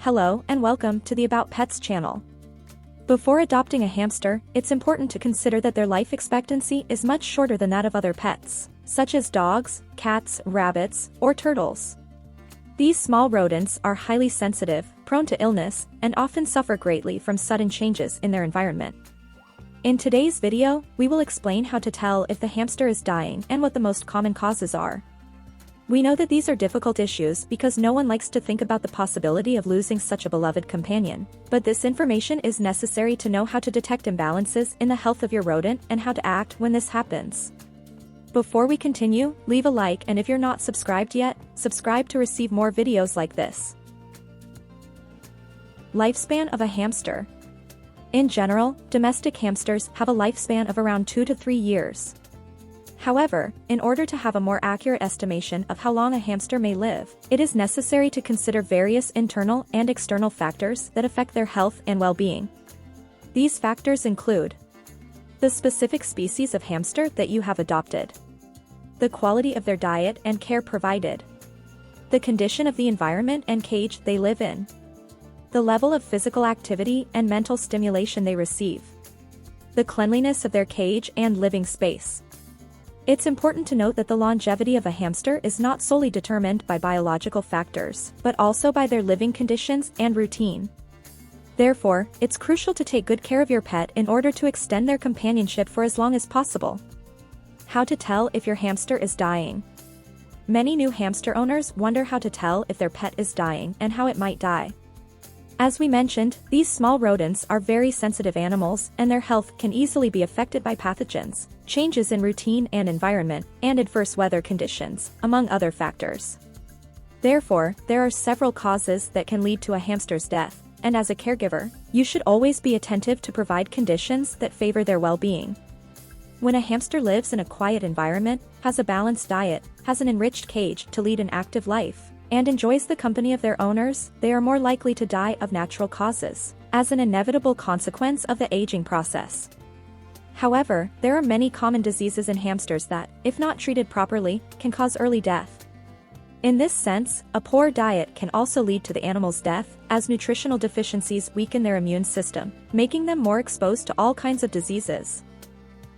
Hello and welcome to the About Pets channel. Before adopting a hamster, it's important to consider that their life expectancy is much shorter than that of other pets, such as dogs, cats, rabbits, or turtles. These small rodents are highly sensitive, prone to illness, and often suffer greatly from sudden changes in their environment. In today's video, we will explain how to tell if the hamster is dying and what the most common causes are. We know that these are difficult issues because no one likes to think about the possibility of losing such a beloved companion, but this information is necessary to know how to detect imbalances in the health of your rodent and how to act when this happens. Before we continue, leave a like, and if you're not subscribed yet, subscribe to receive more videos like this. Lifespan of a hamster. In general, domestic hamsters have a lifespan of around 2 to 3 years. However, in order to have a more accurate estimation of how long a hamster may live, it is necessary to consider various internal and external factors that affect their health and well-being. These factors include the specific species of hamster that you have adopted, the quality of their diet and care provided, the condition of the environment and cage they live in, the level of physical activity and mental stimulation they receive, the cleanliness of their cage and living space. It's important to note that the longevity of a hamster is not solely determined by biological factors, but also by their living conditions and routine. Therefore, it's crucial to take good care of your pet in order to extend their companionship for as long as possible. How to tell if your hamster is dying. Many new hamster owners wonder how to tell if their pet is dying and how it might die. As we mentioned, these small rodents are very sensitive animals, and their health can easily be affected by pathogens, changes in routine and environment, and adverse weather conditions, among other factors. Therefore, there are several causes that can lead to a hamster's death, and as a caregiver, you should always be attentive to provide conditions that favor their well-being. When a hamster lives in a quiet environment, has a balanced diet, has an enriched cage to lead an active life, and enjoys the company of their owners, they are more likely to die of natural causes, as an inevitable consequence of the aging process. However, there are many common diseases in hamsters that, if not treated properly, can cause early death. In this sense, a poor diet can also lead to the animal's death, as nutritional deficiencies weaken their immune system, making them more exposed to all kinds of diseases.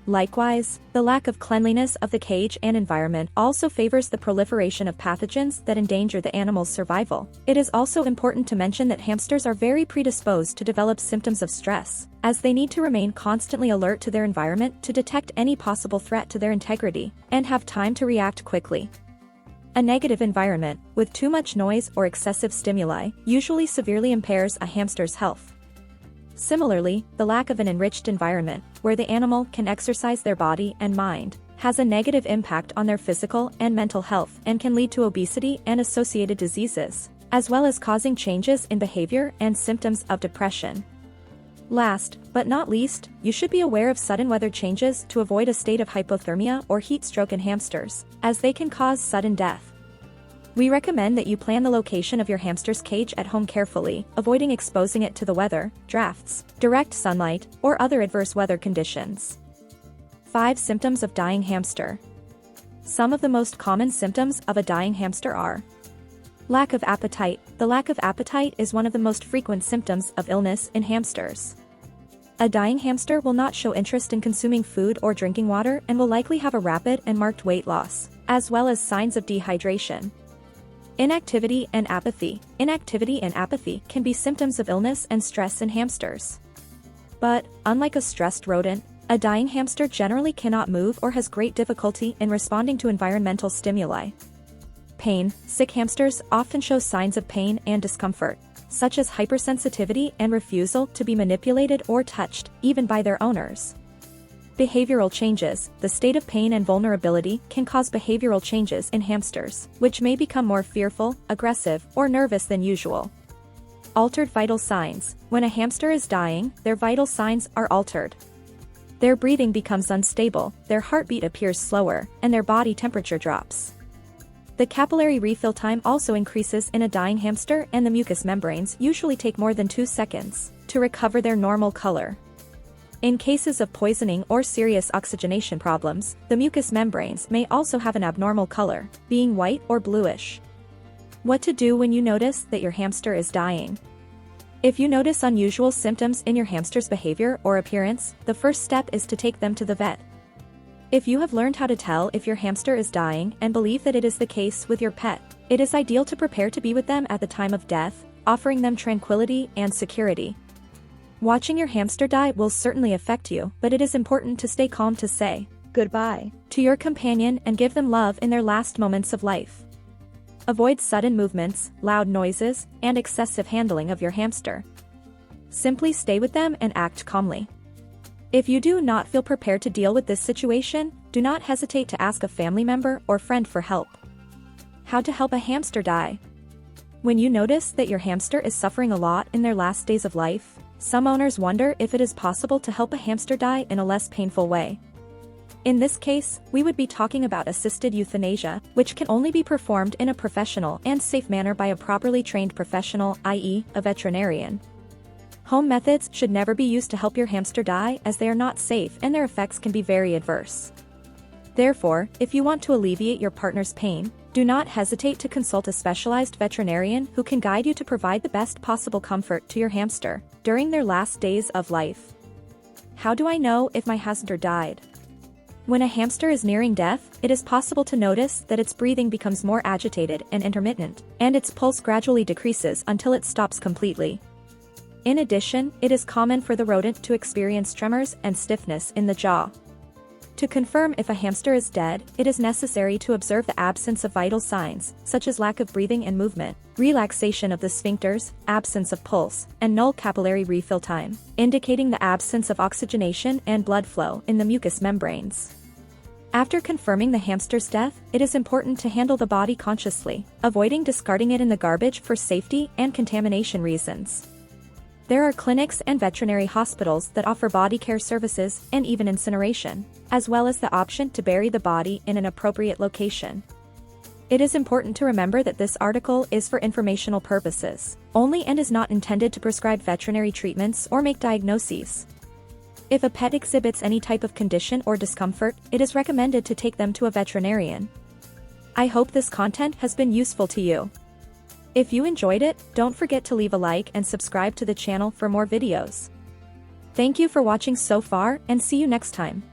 Likewise, the lack of cleanliness of the cage and environment also favors the proliferation of pathogens that endanger the animal's survival. It is also important to mention that hamsters are very predisposed to develop symptoms of stress, as they need to remain constantly alert to their environment to detect any possible threat to their integrity, and have time to react quickly. A negative environment, with too much noise or excessive stimuli, usually severely impairs a hamster's health. Similarly, the lack of an enriched environment, where the animal can exercise their body and mind, has a negative impact on their physical and mental health and can lead to obesity and associated diseases, as well as causing changes in behavior and symptoms of depression. Last, but not least, you should be aware of sudden weather changes to avoid a state of hypothermia or heat stroke in hamsters, as they can cause sudden death. We recommend that you plan the location of your hamster's cage at home carefully, avoiding exposing it to the weather, drafts, direct sunlight, or other adverse weather conditions. 5 symptoms of dying hamster. Some of the most common symptoms of a dying hamster are lack of appetite. The lack of appetite is one of the most frequent symptoms of illness in hamsters. A dying hamster will not show interest in consuming food or drinking water and will likely have a rapid and marked weight loss, as well as signs of dehydration. Inactivity and apathy. Inactivity and apathy can be symptoms of illness and stress in hamsters. But, unlike a stressed rodent, a dying hamster generally cannot move or has great difficulty in responding to environmental stimuli. Pain. Sick hamsters often show signs of pain and discomfort, such as hypersensitivity and refusal to be manipulated or touched, even by their owners. Behavioral changes. The state of pain and vulnerability can cause behavioral changes in hamsters, which may become more fearful, aggressive, or nervous than usual. Altered vital signs. When a hamster is dying, their vital signs are altered. Their breathing becomes unstable, their heartbeat appears slower, and their body temperature drops. The capillary refill time also increases in a dying hamster, and the mucous membranes usually take more than 2 seconds to recover their normal color. In cases of poisoning or serious oxygenation problems, the mucous membranes may also have an abnormal color, being white or bluish. What to do when you notice that your hamster is dying. If you notice unusual symptoms in your hamster's behavior or appearance, the first step is to take them to the vet. If you have learned how to tell if your hamster is dying and believe that it is the case with your pet, it is ideal to prepare to be with them at the time of death, offering them tranquility and security. Watching your hamster die will certainly affect you, but it is important to stay calm to say goodbye to your companion and give them love in their last moments of life. Avoid sudden movements, loud noises, and excessive handling of your hamster. Simply stay with them and act calmly. If you do not feel prepared to deal with this situation, do not hesitate to ask a family member or friend for help. How to help a hamster die. When you notice that your hamster is suffering a lot in their last days of life, some owners wonder if it is possible to help a hamster die in a less painful way. In this case, we would be talking about assisted euthanasia, which can only be performed in a professional and safe manner by a properly trained professional, i.e., a veterinarian. Home methods should never be used to help your hamster die, as they are not safe and their effects can be very adverse. Therefore, if you want to alleviate your partner's pain, do not hesitate to consult a specialized veterinarian who can guide you to provide the best possible comfort to your hamster during their last days of life. How do I know if my hamster died? When a hamster is nearing death, it is possible to notice that its breathing becomes more agitated and intermittent, and its pulse gradually decreases until it stops completely. In addition, it is common for the rodent to experience tremors and stiffness in the jaw. To confirm if a hamster is dead, it is necessary to observe the absence of vital signs, such as lack of breathing and movement, relaxation of the sphincters, absence of pulse, and null capillary refill time, indicating the absence of oxygenation and blood flow in the mucous membranes. After confirming the hamster's death, it is important to handle the body consciously, avoiding discarding it in the garbage for safety and contamination reasons. There are clinics and veterinary hospitals that offer body care services and even incineration, as well as the option to bury the body in an appropriate location. It is important to remember that this article is for informational purposes only and is not intended to prescribe veterinary treatments or make diagnoses. If a pet exhibits any type of condition or discomfort, it is recommended to take them to a veterinarian. I hope this content has been useful to you. If you enjoyed it, don't forget to leave a like and subscribe to the channel for more videos. Thank you for watching so far, and see you next time.